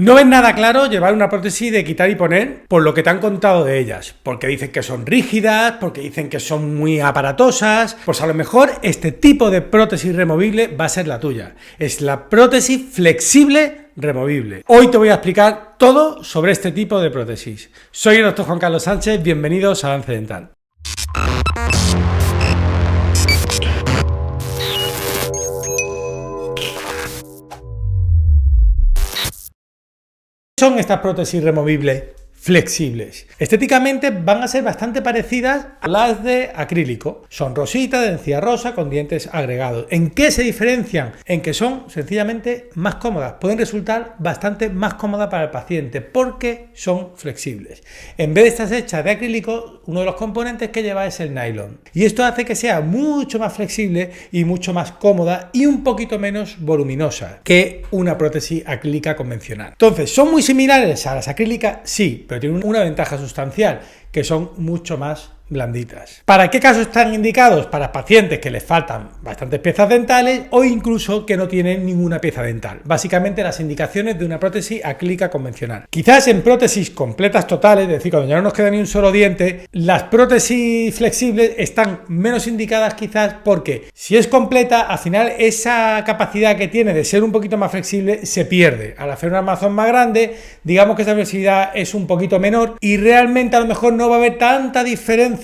No es nada claro llevar una prótesis de quitar y poner por lo que te han contado de ellas, porque dicen que son rígidas, porque dicen que son muy aparatosas. Pues a lo mejor este tipo de prótesis removible va a ser la tuya. Es la prótesis flexible removible. Hoy te voy a explicar todo sobre este tipo de prótesis. Soy el doctor Juan Carlos Sánchez, bienvenidos a Avance Dental. Son estas prótesis removibles flexibles. Estéticamente van a ser bastante parecidas a las de acrílico. Son rositas, de encía rosa, con dientes agregados. ¿En qué se diferencian? En que son sencillamente más cómodas. Pueden resultar bastante más cómodas para el paciente porque son flexibles. En vez de estar hechas de acrílico, uno de los componentes que lleva es el nylon. Y esto hace que sea mucho más flexible y mucho más cómoda y un poquito menos voluminosa que una prótesis acrílica convencional. Entonces, ¿son muy similares a las acrílicas? Sí, pero tienen una ventaja sustancial, que son mucho más blanditas. ¿Para qué casos están indicados? Para pacientes que les faltan bastantes piezas dentales o incluso que no tienen ninguna pieza dental. Básicamente las indicaciones de una prótesis acrílica convencional. Quizás en prótesis completas totales, es decir, cuando ya no nos queda ni un solo diente, las prótesis flexibles están menos indicadas quizás porque si es completa, al final esa capacidad que tiene de ser un poquito más flexible se pierde. Al hacer un armazón más grande, digamos que esa flexibilidad es un poquito menor y realmente a lo mejor no va a haber tanta diferencia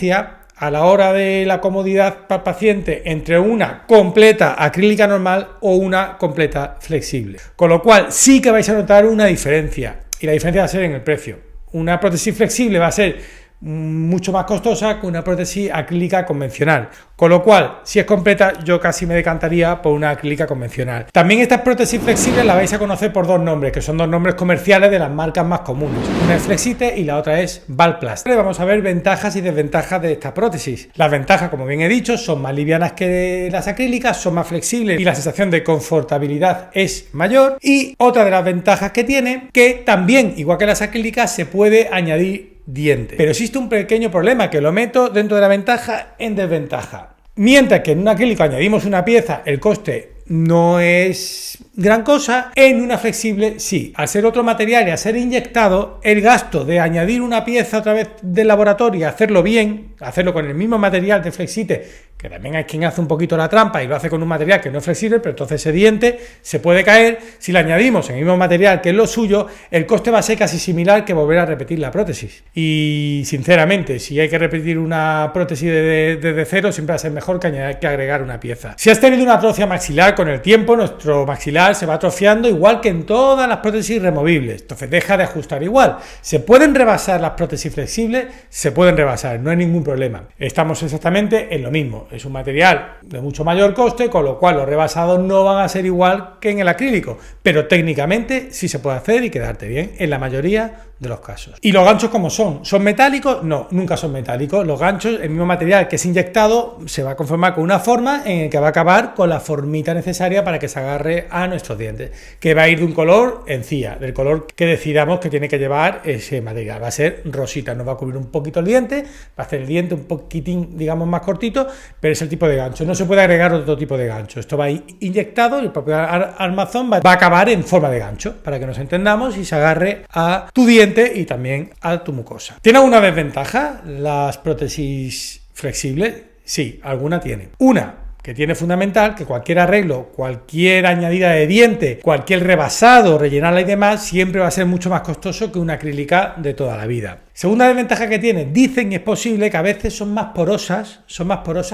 a la hora de la comodidad para el paciente entre una completa acrílica normal o una completa flexible. Con lo cual sí que vais a notar una diferencia y la diferencia va a ser en el precio. Una prótesis flexible va a ser mucho más costosa que una prótesis acrílica convencional, con lo cual si es completa yo casi me decantaría por una acrílica convencional. También estas prótesis flexibles las vais a conocer por dos nombres, que son dos nombres comerciales de las marcas más comunes. Una es Flexite y la otra es Valplast. Vamos a ver ventajas y desventajas de esta prótesis. Las ventajas, como bien he dicho, son más livianas que las acrílicas, son más flexibles y la sensación de confortabilidad es mayor. Y otra de las ventajas que tiene, que también, igual que las acrílicas, se puede añadir diente. Pero existe un pequeño problema que lo meto dentro de la ventaja en desventaja. Mientras que en un acrílico añadimos una pieza, el coste no es gran cosa, en una flexible sí. Al ser otro material y al ser inyectado, el gasto de añadir una pieza otra vez del laboratorio y hacerlo bien, hacerlo con el mismo material de Flexite, que también hay quien hace un poquito la trampa y lo hace con un material que no es flexible, pero entonces ese diente se puede caer. Si le añadimos el mismo material que es lo suyo, el coste va a ser casi similar que volver a repetir la prótesis. Y sinceramente, si hay que repetir una prótesis desde cero, siempre va a ser mejor que agregar una pieza. Si has tenido una atrofia maxilar, con el tiempo nuestro maxilar se va atrofiando igual que en todas las prótesis removibles. Entonces deja de ajustar igual. ¿Se pueden rebasar las prótesis flexibles? Se pueden rebasar, no hay ningún problema. Estamos exactamente en lo mismo. Es un material de mucho mayor coste, con lo cual los rebasados no van a ser igual que en el acrílico, pero técnicamente sí se puede hacer y quedarte bien en la mayoría de los casos. ¿Y los ganchos cómo son? ¿Son metálicos? No, nunca son metálicos. Los ganchos, el mismo material que es inyectado, se va a conformar con una forma en la que va a acabar con la formita necesaria para que se agarre a nuestros dientes, que va a ir de un color encía, del color que decidamos que tiene que llevar ese material. Va a ser rosita, nos va a cubrir un poquito el diente, va a hacer el diente un poquitín, digamos, más cortito, pero es el tipo de gancho. No se puede agregar otro tipo de gancho. Esto va inyectado y el propio armazón va a acabar en forma de gancho, para que nos entendamos y se agarre a tu diente y también a tu mucosa. ¿Tiene alguna desventaja las prótesis flexibles? Sí, alguna tiene. Una que tiene fundamental, que cualquier arreglo, cualquier añadida de diente, cualquier rebasado, rellenarla y demás, siempre va a ser mucho más costoso que una acrílica de toda la vida. Segunda desventaja que tiene, dicen y es posible que a veces son más porosas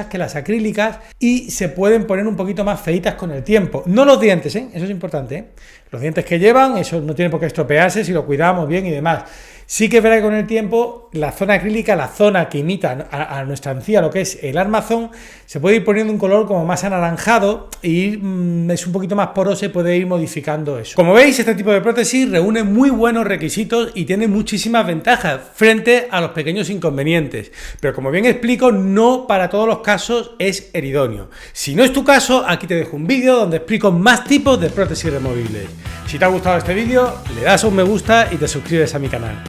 que las acrílicas y se pueden poner un poquito más feitas con el tiempo. No los dientes, eso es importante, Los dientes que llevan, eso no tiene por qué estropearse si lo cuidamos bien y demás. Sí que es verdad que con el tiempo la zona acrílica, la zona que imita a nuestra encía, lo que es el armazón, se puede ir poniendo un color como más anaranjado y es un poquito más poroso y puede ir modificando eso. Como veis, este tipo de prótesis reúne muy buenos requisitos y tiene muchísimas ventajas frente a los pequeños inconvenientes. Pero como bien explico, no para todos los casos es el idóneo. Si no es tu caso, aquí te dejo un vídeo donde explico más tipos de prótesis removibles. Si te ha gustado este vídeo, le das a un me gusta y te suscribes a mi canal.